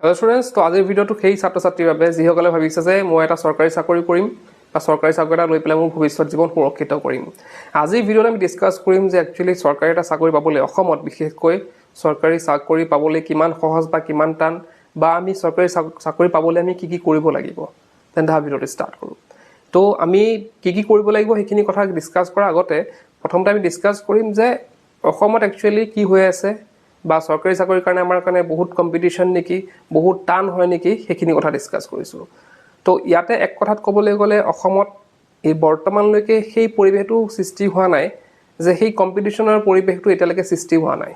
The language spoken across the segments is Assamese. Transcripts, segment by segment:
হেল্ল' ষ্টুডেণ্টছ, তো আজিৰ ভিডিঅ'টো সেই ছাত্ৰ ছাত্ৰীৰ বাবে যিসকলে ভাবিছে যে মই এটা চৰকাৰী চাকৰি কৰিম বা চৰকাৰী চাকৰি এটা লৈ পেলাই মোৰ ভৱিষ্যত জীৱন সুৰক্ষিত কৰিম। আজিৰ ভিডিঅ'ত আমি ডিছকাছ কৰিম যে একচুৱেলি চৰকাৰী এটা চাকৰি পাবলৈ অসমত বিশেষকৈ চৰকাৰী চাকৰি পাবলৈ কিমান সহজ বা কিমান টান, বা আমি চৰকাৰী চাকৰি পাবলৈ আমি কি কৰিব লাগিব। তেন্তে ভিডিঅ'টো ষ্টাৰ্ট কৰোঁ। তো আমি কি কৰিব লাগিব সেইখিনি কথা ডিছকাছ কৰাৰ আগতে প্ৰথমতে আমি ডিছকাছ কৰিম যে অসমত একচুৱেলি কি হৈ আছে, বা চৰকাৰী চাকৰিৰ কাৰণে আমাৰ কাৰণে বহুত কম্পিটিশ্যন নেকি, বহুত টান হয় নেকি, সেইখিনি কথা ডিছকাছ কৰিছোঁ। তো ইয়াতে এক কথাত ক'বলৈ গ'লে অসমত এই বৰ্তমানলৈকে সেই পৰিৱেশটো সৃষ্টি হোৱা নাই যে সেই কম্পিটিশ্যনৰ পৰিৱেশটো এতিয়ালৈকে সৃষ্টি হোৱা নাই।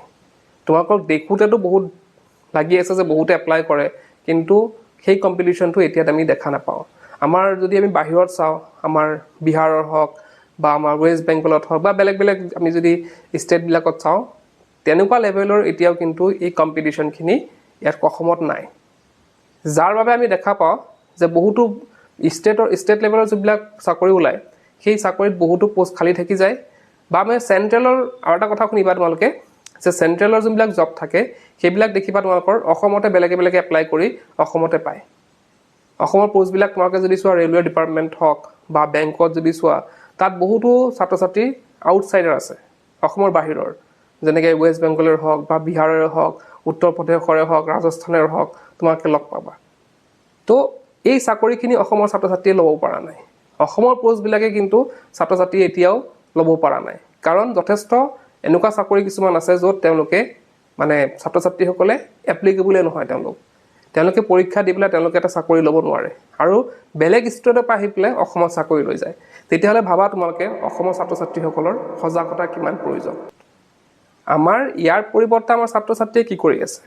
তোমালোকক দেখোঁতেতো বহুত লাগি আছে যে বহুতে এপ্লাই কৰে, কিন্তু সেই কম্পিটিশ্যনটো এতিয়াত আমি দেখা নাপাওঁ। আমাৰ যদি আমি বাহিৰত চাওঁ, আমাৰ বিহাৰৰ হওক বা আমাৰ ৱেষ্ট বেংগলত হওক বা বেলেগ বেলেগ আমি যদি ষ্টেটবিলাকত চাওঁ, তেনেকুৱা লেভেলৰ এতিয়াও কিন্তু এই কম্পিটিশ্যনখিনি ইয়াত অসমত নাই। যাৰ বাবে আমি দেখা পাওঁ যে বহুতো ষ্টেট লেভেলৰ যিবিলাক চাকৰি ওলায়, সেই চাকৰিত বহুতো পোষ্ট খালী থাকি যায়। বা আমি চেণ্ট্ৰেলৰ আৰু এটা কথা শুনিবা তোমালোকে, যে চেণ্ট্ৰেলৰ যোনবিলাক জব থাকে সেইবিলাক দেখিবা তোমালোকৰ অসমতে বেলেগে বেলেগে এপ্লাই কৰি অসমতে পায়। অসমৰ পোষ্টবিলাক তোমালোকে যদি চোৱা, ৰেলৱে ডিপাৰ্টমেণ্ট হওক বা বেংকত যদি চোৱা, তাত বহুতো ছাত্ৰ ছাত্ৰী আউটছাইডাৰ আছে অসমৰ বাহিৰৰ, যেনেকৈ ৱেষ্ট বেংগলৰ হওক বা বিহাৰৰে হওক, উত্তৰ প্ৰদেশৰে হওক, ৰাজস্থানৰ হওক, তোমালোকে লগ পাবা। তো এই চাকৰিখিনি অসমৰ ছাত্ৰ ছাত্ৰীয়ে ল'ব পৰা নাই। অসমৰ পোষ্টবিলাকে কিন্তু ছাত্ৰ ছাত্ৰীয়ে এতিয়াও ল'ব পৰা নাই, কাৰণ যথেষ্ট এনেকুৱা চাকৰি কিছুমান আছে য'ত তেওঁলোকে মানে ছাত্ৰ ছাত্ৰীসকলে এপ্লিকেবলে নহয়, তেওঁলোকে পৰীক্ষা দি পেলাই তেওঁলোকে এটা চাকৰি ল'ব নোৱাৰে, আৰু বেলেগ ষ্টেটৰ পৰা আহি পেলাই অসমত চাকৰি লৈ যায়। তেতিয়াহ'লে ভাবা তোমালোকে অসমৰ ছাত্ৰ ছাত্ৰীসকলৰ সজাগতাৰ কিমান প্ৰয়োজন। আমাৰ ইয়াৰ পৰিৱৰ্তে আমাৰ ছাত্ৰ ছাত্ৰীয়ে কি কৰি আছে,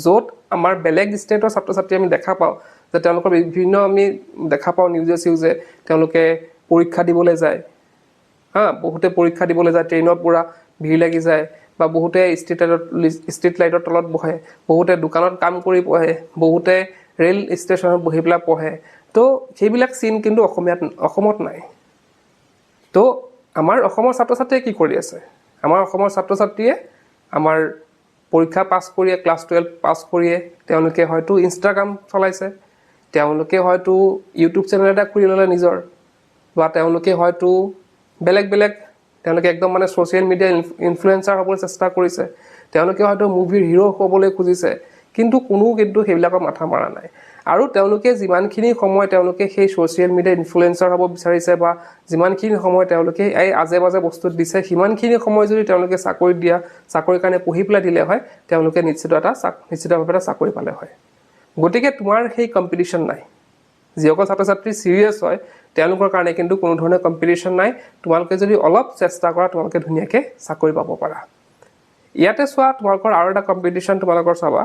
য'ত আমাৰ বেলেগ ষ্টেটৰ ছাত্ৰ ছাত্ৰী আমি দেখা পাওঁ যে তেওঁলোকৰ বিভিন্ন আমি দেখা পাওঁ নিউজে চিউজে, তেওঁলোকে পৰীক্ষা দিবলৈ যায়, বহুতে পৰীক্ষা দিবলৈ যায়, ট্ৰেইনত পুৰা ভিৰ লাগি যায়, বা বহুতে ষ্ট্ৰীট লাইটৰ তলত বহে, বহুতে দোকানত কাম কৰি পঢ়ে, বহুতে ৰেল ষ্টেচনত বহি পেলাই পঢ়ে। তো সেইবিলাক চিন কিন্তু অসমত নাই। তো আমাৰ অসমৰ ছাত্ৰ ছাত্ৰীয়ে কি কৰি আছে, আমাৰ অসমৰ ছাত্ৰ ছাত্ৰীয়ে আমাৰ পৰীক্ষা পাছ কৰিয়ে, ক্লাছ 12 পাছ কৰিয়ে তেওঁলোকে হয়তো ইনষ্টাগ্ৰাম চলাইছে, তেওঁলোকে হয়তো ইউটিউব চেনেল এটা খুলি ল'লে নিজৰ, বা তেওঁলোকে হয়তো তেওঁলোকে একদম মানে ছ'চিয়েল মিডিয়া ইনফ্লুৱেঞ্চাৰ হ'বলৈ চেষ্টা কৰিছে, তেওঁলোকে হয়তো মুভিৰ হিৰো হ'বলৈ খুজিছে, কিন্তু সেইবিলাকৰ মাথা মৰা নাই। আৰু তেওঁলোকে যিমানখিনি সময় তেওঁলোকে সেই ছ'চিয়েল মিডিয়া ইনফ্লুৱেঞ্চাৰ হ'ব বিচাৰিছে, বা যিমানখিনি সময় তেওঁলোকে এই আজে বাজে বস্তুত দিছে, সিমানখিনি সময় যদি তেওঁলোকে চাকৰিৰ কাৰণে পঢ়ি পেলাই দিলে হয়, তেওঁলোকে নিশ্চিতভাৱে এটা চাকৰি পালে হয়। গতিকে তোমাৰ সেই কম্পিটিশ্যন নাই। যিসকল ছাত্ৰ ছাত্ৰী ছিৰিয়াছ হয় তেওঁলোকৰ কাৰণে কিন্তু কোনো ধৰণৰ কম্পিটিশ্যন নাই। তোমালোকে যদি অলপ চেষ্টা কৰা, তোমালোকে ধুনীয়াকৈ চাকৰি পাব পাৰা। ইয়াতে চোৱা, তোমালোকৰ আৰু এটা কম্পিটিশ্যন তোমালোকৰ চাবা,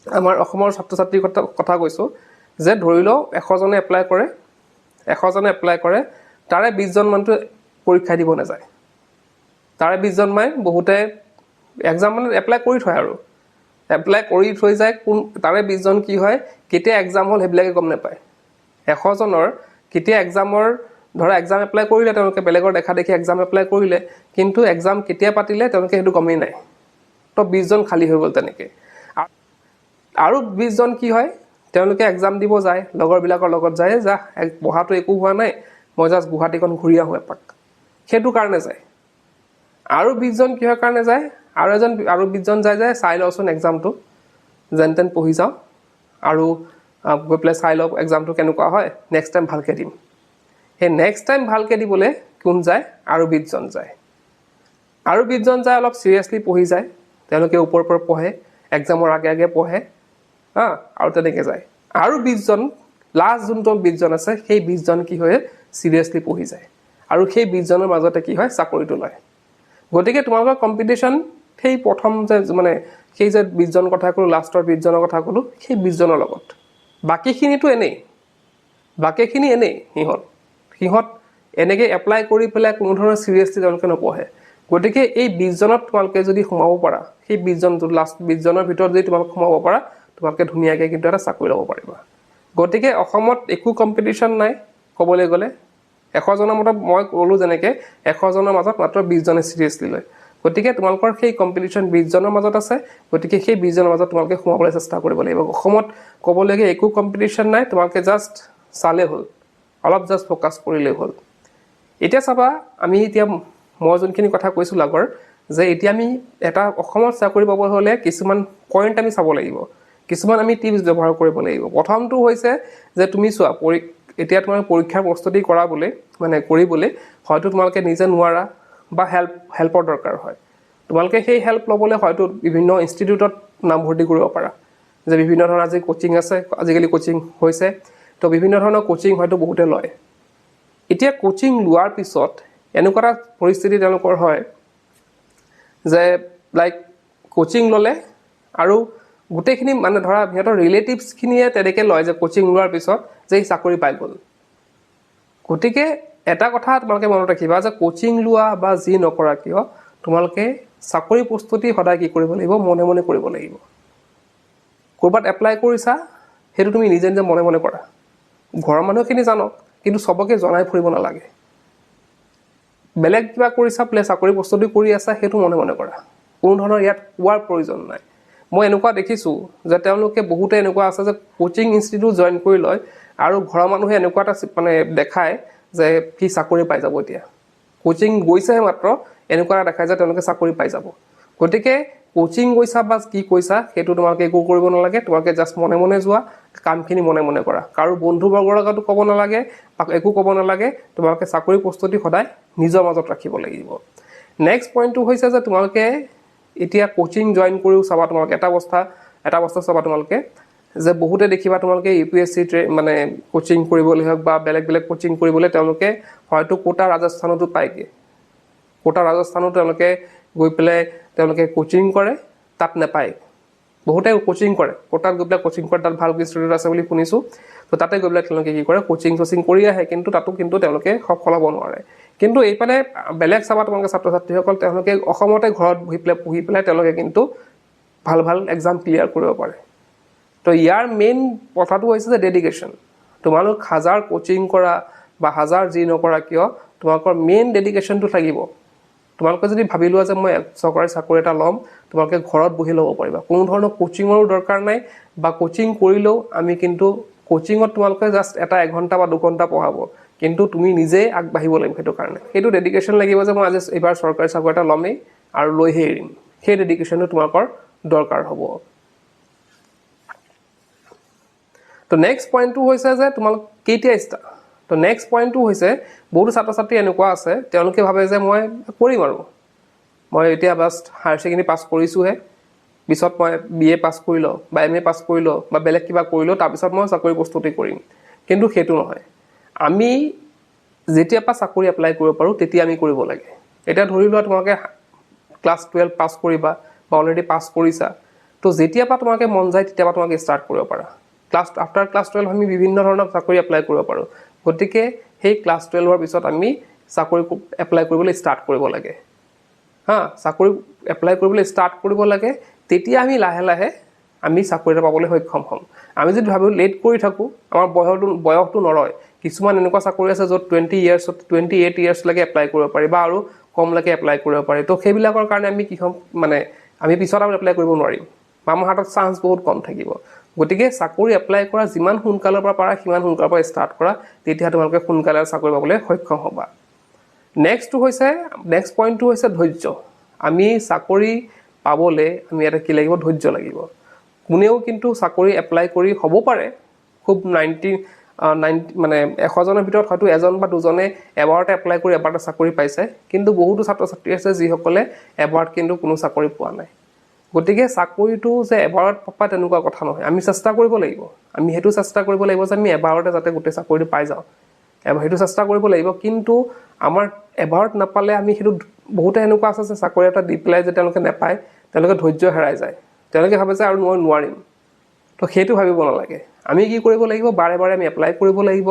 আমাৰ অসমৰ ছাত্ৰ ছাত্ৰীৰ কথা কৈছোঁ, যে ধৰি লওঁ 100জনে এপ্লাই কৰে, তাৰে 20জন মানটো পৰীক্ষা দিব নাযায়, তাৰে 20জন মান বহুতে এক্সাম মানে এপ্লাই কৰি থৈ যায়। তাৰে 20জন কি হয়, কেতিয়া এক্সাম হ'ল সেইবিলাকে গম নাপায়। 100জনৰ কেতিয়া এক্সাম এপ্লাই কৰিলে, তেওঁলোকে বেলেগৰ দেখা দেখি এক্সাম এপ্লাই কৰিলে, কিন্তু এক্সাম কেতিয়া পাতিলে তেওঁলোকে সেইটো গমেই নাই। তো 20জন খালী হৈ গ'ল তেনেকৈ। আৰু 20জন কি হয়, তেওঁলোকে এক্সাম দিব যায়, লগৰবিলাকৰ লগত যায়, পঢ়াটো একো হোৱা নাই, মই জাষ্ট গুৱাহাটীখন ঘূৰি আহোঁ এপাক, সেইটো কাৰণে যায়। আৰু 20জন কিহৰ কাৰণে যায়, আৰু 20জন যায় চাই লওঁচোন এক্সামটো, যেন তেন পঢ়ি যাওঁ, আৰু গৈ পেলাই চাই লওক এক্সামটো কেনেকুৱা হয়, নেক্সট টাইম ভালকৈ দিম। সেই নেক্সট টাইম ভালকৈ দিবলৈ কোন যায়, আৰু 20জন যায়। আৰু 20জন যায় অলপ চিৰিয়াছলি পঢ়ি যায়, তেওঁলোকে ওপৰৰ পৰা পঢ়ে, এক্সামৰ আগে পঢ়ে, আৰু তেনেকৈ যায়। আৰু 20জন, লাষ্ট যোনটো 20জন আছে, সেই 20জন কি হয়, চিৰিয়াছলি পঢ়ি যায়, আৰু সেই 20জনৰ মাজতে কি হয়, চাকৰিটো লয়। গতিকে তোমালোকৰ কম্পিটিশ্যন সেই প্ৰথম সেই 20জন কথা ক'লোঁ, লাষ্টৰ 20জনৰ কথা ক'লোঁ, সেই 20জনৰ লগত। বাকীখিনি এনেই সিহঁত এনেকৈ এপ্লাই কৰি পেলাই কোনো ধৰণৰ চিৰিয়াছলি তেওঁলোকে নপঢ়ে। গতিকে এই 20জনত তোমালোকে যদি সোমাব পাৰা, সেই 20জন লাষ্ট 20জনৰ ভিতৰত যদি তোমালোকে সোমাব পাৰা, তোমালোকে ধুনীয়াকৈ কিন্তু এটা চাকৰি ল'ব পাৰিবা। গতিকে অসমত একো কম্পিটিশ্যন নাই ক'বলৈ গ'লে। 100জনৰ মতে মই ক'লোঁ যেনেকৈ 100জনৰ মাজত মাত্ৰ 20জনে চিৰিয়াছলি লয়। গতিকে তোমালোকৰ সেই কম্পিটিশ্যন 20 জনৰ মাজত আছে গতিকে সেই 20 জনৰ মাজত তোমালোকে সোমাবলৈ চেষ্টা কৰিব লাগিব অসমত ক'বলৈকে একো কম্পিটিশ্যন নাই তোমালোকে জাষ্ট চালে হ'ল অলপ জাষ্ট ফ'কাছ কৰিলেই হ'ল এতিয়া চাবা আমি এতিয়া মই যোনখিনি কথা কৈছোঁ আগৰ যে এতিয়া আমি এটা অসমত চাকৰি পাব হ'লে কিছুমান পইণ্ট আমি চাব লাগিব কিছুমান আমি টিপছ ব্যৱহাৰ কৰিব লাগিব প্ৰথমটো হৈছে যে তুমি চোৱা এতিয়া তোমাৰ পৰীক্ষাৰ প্ৰস্তুতি কৰিবলৈ হয়তো তোমালোকে নিজে নোৱাৰা বা হেল্পৰ দৰকাৰ হয় তোমালোকে সেই হেল্প ল'বলৈ হয়তো বিভিন্ন ইনষ্টিটিউটত নাম ভৰ্তি কৰিব পাৰা যে বিভিন্ন ধৰণৰ আজি কোচিং আছে আজিকালি কোচিং হৈছে তো বিভিন্ন ধৰণৰ কোচিং হয়তো বহুতে লয় এতিয়া কোচিং লোৱাৰ পিছত এনেকুৱা এটা পৰিস্থিতি তেওঁলোকৰ হয় যে লাইক কোচিং ল'লে আৰু গোটেইখিনি মানে ধৰা সিহঁতৰ ৰিলেটিভছখিনিয়ে তেনেকৈ লয় যে কোচিং লোৱাৰ পিছত যে চাকৰি পাই গ'ল গতিকে এটা কথা তোমালোকে মনত ৰাখিবা যে কোচিং লোৱা বা যি নকৰা কিয় তোমালোকে চাকৰি প্ৰস্তুতি সদায় কি কৰিব লাগিব মনে মনে কৰিব লাগিব ক'ৰবাত এপ্লাই কৰিছা সেইটো তুমি নিজে নিজে মনে মনে কৰা ঘৰৰ মানুহখিনি জানক কিন্তু সবকে জনাই ফুৰিব নালাগে বেলেগ কিবা কৰিছা প্লে চাকৰি প্ৰস্তুতি কৰি আছা সেইটো মনে মনে কৰা কোনো ধৰণৰ ইয়াত কোৱাৰ প্ৰয়োজন নাই মই এনেকুৱা দেখিছোঁ যে তেওঁলোকে বহুতে এনেকুৱা আছে যে কোচিং ইনষ্টিটিউট জইন কৰি লয় আৰু ঘৰৰ মানুহে এনেকুৱা এটা মানে দেখায় যে কি চাকৰি পাই যাব এতিয়া কোচিং গৈছেহে মাত্ৰ এনেকুৱা এটা দেখায় যে তেওঁলোকে চাকৰি পাই যাব গতিকে কোচিং গৈছা বা কি কৈছা সেইটো তোমালোকে একো কৰিব নালাগে তোমালোকে জাষ্ট মনে মনে যোৱা কামখিনি মনে মনে কৰা কাৰো বন্ধুবৰ্গৰ আগতো ক'ব নালাগে একো ক'ব নালাগে তোমালোকে চাকৰি প্ৰস্তুতি সদায় নিজৰ মাজত ৰাখিব লাগিব নেক্সট পইণ্টটো হৈছে যে তোমালোকে এতিয়া কোচিং জইন কৰিও চাবা তোমালোকে এটা অৱস্থা চাবা তোমালোকে যে বহুতে দেখিবা তোমালোকে UPSC মানে কোচিং কৰিবলৈ হওক বা বেলেগ কোচিং কৰিবলৈ তেওঁলোকে হয়তো কোটা ৰাজস্থানতো পায়গে কোটা ৰাজস্থানত তেওঁলোকে গৈ পেলাই তেওঁলোকে কোচিং কৰে তাত নাপায় বহুতে কোচিং কৰে কোটাত গৈ পেলাই কোচিং কৰে তাত ভাল ইনষ্টিটিউট আছে বুলি শুনিছোঁ তো তাতে গৈ পেলাই তেওঁলোকে কি কৰে কোচিং কৰি আহে কিন্তু তাতো কিন্তু তেওঁলোকে সফল হ'ব নোৱাৰে কিন্তু এইফালে বেলেগ চাবা তোমালোকে ছাত্ৰ ছাত্ৰীসকল তেওঁলোকে অসমতে ঘৰত পঢ়ি পেলাই তেওঁলোকে কিন্তু ভাল এক্সাম ক্লিয়াৰ কৰিব পাৰে তো ইয়াৰ মেইন কথাটো হৈছে যে ডেডিকেশ্যন তোমালোক হাজাৰ কোচিং কৰা বা হাজাৰ যি নকৰা কিয় তোমালোকৰ মেইন ডেডিকেশ্যনটো লাগিব তোমালোকে যদি ভাবি লোৱা যে মই চৰকাৰী চাকৰি এটা ল'ম তোমালোকে ঘৰত বহি ল'ব পাৰিবা কোনো ধৰণৰ কোচিঙৰো দৰকাৰ নাই বা কোচিং কৰিলেও আমি কিন্তু কোচিঙত তোমালোকে জাষ্ট এটা 1 ঘণ্টা বা 2 ঘণ্টা পঢ়াব কিন্তু তুমি নিজে আগবাঢ়িব লাগিব সেইটো কাৰণে সেইটো ডেডিকেশ্যন লাগিব যে মই আজি এবাৰ চৰকাৰী চাকৰি এটা ল'মেই আৰু লৈহে এৰিম সেই ডেডিকেশ্যনটো তোমালোকৰ দৰকাৰ হ'ব তো নেক্সট পইণ্টটো হৈছে যে তোমালোক কেতিয়া তো নেক্সট পইণ্টটো হৈছে বহুতো ছাত্ৰ ছাত্ৰী এনেকুৱা আছে তেওঁলোকে ভাবে যে মই কৰিম আৰু মই এতিয়া জাষ্ট হায়াৰ ছেকেণ্ডেৰী পাছ কৰিছোঁহে পিছত মই BA পাছ কৰি লওঁ বা MA পাছ কৰি লওঁ বা বেলেগ কিবা কৰি লওঁ তাৰপিছত মই চাকৰি প্ৰস্তুতি কৰিম কিন্তু সেইটো নহয় আমি যেতিয়া পৰা চাকৰি এপ্লাই কৰিব পাৰোঁ তেতিয়া আমি কৰিব লাগে এতিয়া ধৰি লোৱা তোমালোকে ক্লাছ 12 পাছ কৰিবা বা অলৰেডি পাছ কৰিছা তো যেতিয়া পৰা তোমালোকে মন যায় তেতিয়া পৰা তোমালোকে ষ্টাৰ্ট কৰিব পাৰা আফটাৰ ক্লাছ 12 আমি বিভিন্ন ধৰণৰ চাকৰি এপ্লাই কৰিব পাৰোঁ গতিকে সেই ক্লাছ 12ৰ পিছত আমি চাকৰি এপ্লাই কৰিবলৈ ষ্টাৰ্ট কৰিব লাগে চাকৰি এপ্লাই কৰিবলৈ ষ্টাৰ্ট কৰিব লাগে তেতিয়া আমি লাহে আমি চাকৰি এটা পাবলৈ সক্ষম হ'ম আমি যদি ভাবোঁ লেট কৰি থাকোঁ আমাৰ বয়সটো নৰয় কিছুমান এনেকুৱা চাকৰি আছে য'ত 28 ইয়াৰ্ছলৈকে এপ্লাই কৰিব পাৰি বা আৰু কমলৈকে এপ্লাই কৰিব পাৰি তো সেইবিলাকৰ কাৰণে আমি কি হ'ম মানে আমি পিছত আৰু এপ্লাই কৰিব নোৱাৰিম বা আমাৰ হাতত চান্স বহুত কম থাকিব গতিকে চাকৰি এপ্লাই কৰা যিমান সোনকালৰ পৰা পাৰা সিমান সোনকালৰ পৰা ষ্টাৰ্ট কৰা তেতিয়া তোমালোকে সোনকালে চাকৰি পাবলৈ সক্ষম হ'বা নেক্সট পইণ্টটো হৈছে ধৈৰ্য আমি চাকৰি পাবলৈ আমি এটা কি লাগিব ধৈৰ্য লাগিব কোনেও কিন্তু চাকৰি এপ্লাই কৰি হ'ব পাৰে খুব 90 মানে 100 জনৰ ভিতৰত হয়তো এজন বা দুজনে এবাৰতে এপ্লাই কৰি এবাৰতে চাকৰি পাইছে কিন্তু বহুতো ছাত্ৰ ছাত্ৰী আছে যিসকলে এবাৰত কিন্তু কোনো চাকৰি পোৱা নাই গতিকে চাকৰিটো যে এবাৰত পাবা তেনেকুৱা কথা নহয় আমি চেষ্টা কৰিব লাগিব আমি হেতু চেষ্টা কৰিব লাগিব যে আমি এবাৰতে যাতে গোটেই চাকৰিটো পাই যাওঁ এবাৰ হেতু চেষ্টা কৰিব লাগিব কিন্তু আমাৰ এবাৰত নাপালে আমি হেতু বহুতে এনেকুৱা আছে যে চাকৰি এটা দি পেলাই যে তেওঁলোকে নাপায় তেওঁলোকে ধৈৰ্য হেৰাই যায় তেওঁলোকে ভাবে যে আৰু মই নোৱাৰিম তো সেইটো ভাবিব নালাগে আমি কি কৰিব লাগিব বাৰে আমি এপ্লাই কৰিব লাগিব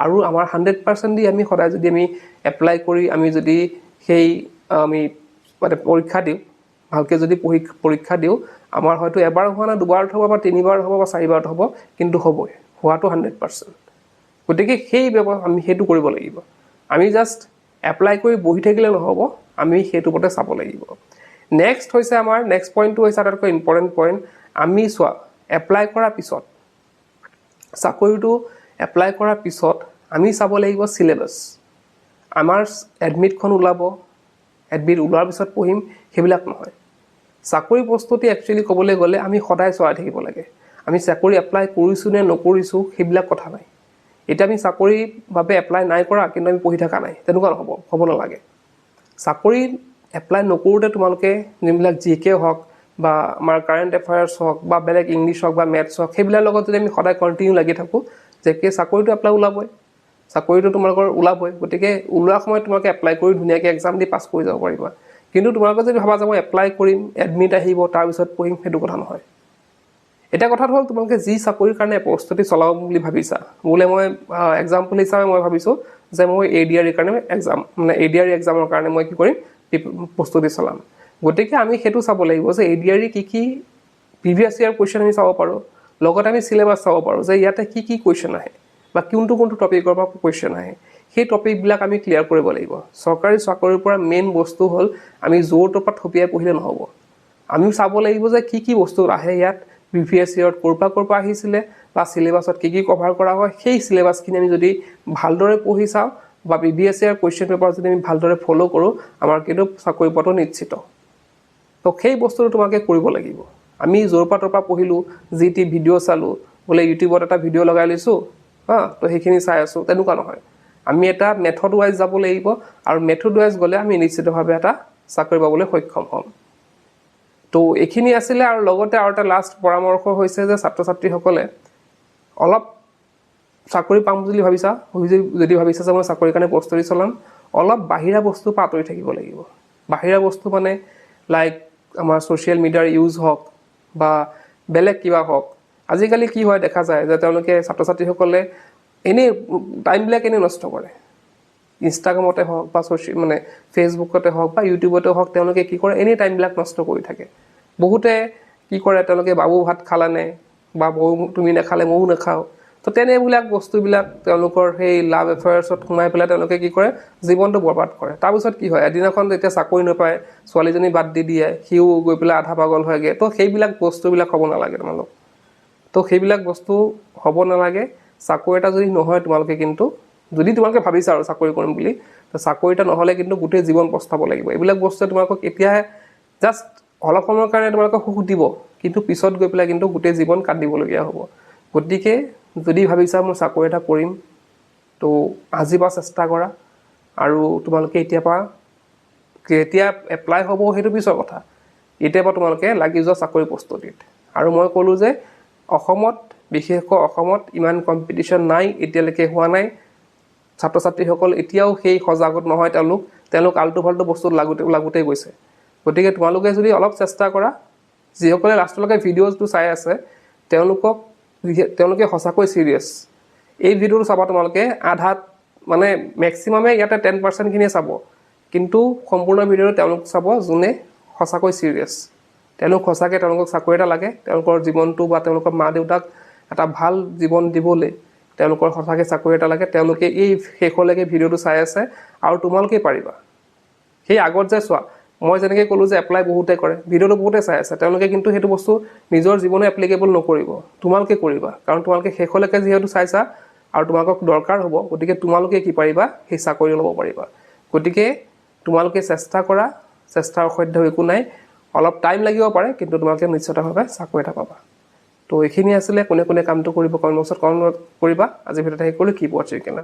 আৰু আমাৰ 100% দি আমি সদায় যদি আমি এপ্লাই কৰি আমি যদি সেই আমি মানে পৰীক্ষা দিওঁ ভালকে যদি পৰীক্ষা দিওঁ আমাৰ হয়তো এবাৰ হোৱা না দুবাৰত হ'ব বা তিনিবাৰ হ'ব বা চাৰিবাৰত হ'ব কিন্তু হ'বই হোৱাটো 100% গতিকে সেই ব্যৱস্থা আমি সেইটো কৰিব লাগিব আমি জাষ্ট এপ্লাই কৰি বহি থাকিলে নহ'ব, আমি সেইটো ওপৰতে চাব লাগিব। নেক্সট হৈছে আমাৰ নেক্সট পইণ্টটো হৈছে আটাইতকৈ ইম্পৰ্টেণ্ট পইণ্ট। আমি চোৱা এপ্লাই কৰাৰ পিছত চাকৰিটো এপ্লাই কৰাৰ পিছত আমি চাব লাগিব চিলেবাছ। আমাৰ এডমিটখন ওলাব, এডমিট ওলোৱাৰ পিছত পঢ়িম সেইবিলাক নহয়। চাকৰি প্ৰস্তুতি একচুৱেলি ক'বলৈ গ'লে আমি সদায় চলাই থাকিব লাগে। আমি চাকৰি এপ্লাই কৰিছোঁ নে নকৰিছোঁ সেইবিলাক কথা নাই। এতিয়া আমি চাকৰিৰ বাবে এপ্লাই নাই কৰা কিন্তু আমি পঢ়ি থকা নাই, তেনেকুৱা হ'ব নালাগে। চাকৰি এপ্লাই নকৰোঁতে তোমালোকে যোনবিলাক GK হওক বা আমাৰ কাৰেণ্ট এফেয়াৰ্ছ হওক বা বেলেগ ইংলিছ হওক বা মেথছ হওক সেইবিলাকৰ লগত যদি আমি সদায় কণ্টিনিউ লাগি থাকোঁ, যে চাকৰিটো এপ্লাই ওলাবই, চাকৰিটো তোমালোকৰ ওলাবই। গতিকে ওলোৱা সময়ত তোমালোকে এপ্লাই কৰি ধুনীয়াকৈ এক্সাম দি পাছ কৰি যাব পাৰিবা। কিন্তু তোমালোকে যদি ভাবা যে মই এপ্লাই কৰিম, এডমিট আহিব, তাৰপিছত পঢ়িম, সেইটো কথা নহয়। এতিয়া কথাটো হ'ল তোমালোকে যি চাকৰিৰ কাৰণে প্ৰস্তুতি চলাওঁ বুলি ভাবিছা, বোলে মই এক্সাম্পল হিচাপে মই ভাবিছোঁ যে মই ADR কাৰণে ADR এক্সামৰ কাৰণে মই কি কৰিম, প্ৰস্তুতি চলাম। গতিকে আমি সেইটো চাব লাগিব যে ADR কি প্ৰিভিয়াছ ইয়াৰ কুৱেশ্যন আমি চাব পাৰোঁ, লগতে আমি চিলেবাছ চাব পাৰোঁ যে ইয়াতে কি কুৱেশ্যন আহে বা কোনটো টপিকৰ পৰা কুৱেশ্যন আহে। সেই টপিকবিলাক আমি ক্লিয়াৰ কৰিব লাগিব। চৰকাৰী চাকৰিৰ পৰা মেইন বস্তু হ'ল আমি য'ৰ ত'ৰ থপিয়াই পঢ়িলে নহ'ব। আমি চাব লাগিব যে কি বস্তু আহে ইয়াত, প্ৰিভিয়াছ ইয়াৰত ক'ৰ পৰা আহিছিলে বা চিলেবাছত কি কভাৰ কৰা হয়, সেই চিলেবাছখিনি আমি যদি ভালদৰে পঢ়ি চাওঁ বা প্ৰিভিয়াছ ইয়াৰ কুৱেশ্যন পেপাৰ যদি আমি ভালদৰে ফ'ল' কৰোঁ, আমাৰ কিন্তু চাকৰি পোৱাটো নিশ্চিত। তো সেই বস্তুটো তোমালোকে কৰিব লাগিব। আমি য'ৰ পৰা পঢ়িলোঁ, যি ভিডিঅ' চালোঁ, বোলে ইউটিউবত এটা ভিডিঅ' লগাই লৈছোঁ, তো সেইখিনি চাই আছোঁ, তেনেকুৱা নহয়। আমি এটা মেথড ৱাইজ যাব লাগিব আৰু মেথড ৱাইজ গ'লে আমি নিশ্চিতভাৱে এটা চাকৰি পাবলৈ সক্ষম হ'ম। তো এইখিনি আছিলে। আৰু লগতে আৰু এটা লাষ্ট পৰামৰ্শ হৈছে যে ছাত্ৰ ছাত্ৰীসকলে অলপ চাকৰি পাম বুলি ভাবিছা, যদি ভাবিছা যে মই চাকৰিৰ কাৰণে প্ৰস্তুতি চলাম, অলপ বাহিৰা বস্তুৰ পৰা আঁতৰি থাকিব লাগিব। বাহিৰা বস্তু মানে লাইক আমাৰ ছ'চিয়েল মিডিয়াৰ ইউজ হওক বা বেলেগ কিবা হওক। আজিকালি কি হয় দেখা যায় যে তেওঁলোকে ছাত্ৰ ছাত্ৰীসকলে এনেই টাইমবিলাক এনেই নষ্ট কৰে। ইনষ্টাগ্ৰামতে হওক বা ফেচবুকতে হওক বা ইউটিউবতে হওক, তেওঁলোকে কি কৰে এনেই টাইমবিলাক নষ্ট কৰি থাকে। বহুতে কি কৰে, তেওঁলোকে বাবু ভাত খালানে বা তুমি নাখালে ময়ো নাখাওঁ, তো তেনেবিলাক বস্তুবিলাক তেওঁলোকৰ সেই লাভ এফেয়াৰ্ছত সোমাই পেলাই তেওঁলোকে কি কৰে, জীৱনটো বৰবাদ কৰে। তাৰপিছত কি হয়, এদিনাখন যেতিয়া চাকৰি নাপায়, ছোৱালীজনী বাদ দি দিয়ে, সিও গৈ পেলাই আধা পাগল হয়গৈ। তো সেইবিলাক বস্তুবিলাক হ'ব নালাগে তোমালোক। তো সেইবিলাক বস্তু হ'ব নালাগে। চাকৰি এটা যদি নহয় তোমালোকে কিন্তু, যদি তোমালোকে ভাবিছা আৰু চাকৰি কৰিম বুলি, তো চাকৰি এটা নহ'লে কিন্তু গোটেই জীৱন পস্তাব লাগিব। এইবিলাক বস্তুৱে তোমালোকক এতিয়াহে জাষ্ট অলপ সময়ৰ কাৰণে তোমালোকক সুখ দিব, কিন্তু পিছত গৈ পেলাই কিন্তু গোটেই জীৱন কান্দিবলগীয়া হ'ব। গতিকে যদি ভাবিছা মই চাকৰি এটা কৰিম, তো আজিৰ পৰা চেষ্টা কৰা। আৰু তোমালোকে কেতিয়া এপ্লাই হ'ব সেইটো পিছৰ কথা। এতিয়াৰ পৰা তোমালোকে লাগি যোৱা চাকৰি প্ৰস্তুতিত। আৰু মই ক'লোঁ যে অসমত, বিশেষকৈ অসমত ইমান কম্পিটিশ্যন নাই, এতিয়ালৈকে হোৱা নাই। ছাত্ৰ ছাত্ৰীসকল এতিয়াও সেই সজাগত নহয়, তেওঁলোক আল্টু ফাল্টু বস্তুত লাগোতেই গৈছে। গতিকে তোমালোকে যদি অলপ চেষ্টা কৰা, যিসকলে লাষ্টলৈকে ভিডিঅ'টো চাই আছে তেওঁলোকে সঁচাকৈ ছিৰিয়াছ। এই ভিডিঅ'টো চাবা তোমালোকে আধাত মানে মেক্সিমামে ইয়াতে 10%খিনিয়ে চাব, কিন্তু সম্পূৰ্ণ ভিডিঅ'টো তেওঁলোক চাব যোনে সঁচাকৈ ছিৰিয়াছ। তেওঁলোকক চাকৰি এটা লাগে, তেওঁলোকৰ জীৱনটো বা তেওঁলোকৰ মা দেউতাক এটা ভাল জীৱন দিবলৈ তেওঁলোকৰ সঁচাকৈ চাকৰি এটা লাগে। তেওঁলোকে এই শেষলৈকে ভিডিঅ'টো চাই আছে আৰু তোমালোকেই পাৰিবা। সেই আগত যে চোৱা, মই যেনেকৈ ক'লোঁ যে এপ্লাই বহুতে কৰে, ভিডিঅ'টো বহুতে চাই আছে, তেওঁলোকে কিন্তু সেইটো বস্তু নিজৰ জীৱনে এপ্লিকেবল নকৰিব, তোমালোকে কৰিবা। কাৰণ তোমালোকে শেষলৈকে যিহেতু চাইছা আৰু তোমালোকক দৰকাৰ হ'ব, গতিকে তোমালোকে কি পাৰিবা, সেই চাকৰি ল'ব পাৰিবা। গতিকে তোমালোকে চেষ্টা কৰা, চেষ্টাৰ অসাধ্য একো নাই। অলপ টাইম লাগিব পাৰে, কিন্তু তোমালোকে নিশ্চিতভাৱে চাকৰি এটা পাবা। তো এইখিনি আছিলে। কোনে কামটো কৰিব কমেণ্ট বক্সত কমেণ্ট কৰিবা। আজি ভিডিঅ'টো শেষ কৰিলোঁ। কিপ ৱাচিং।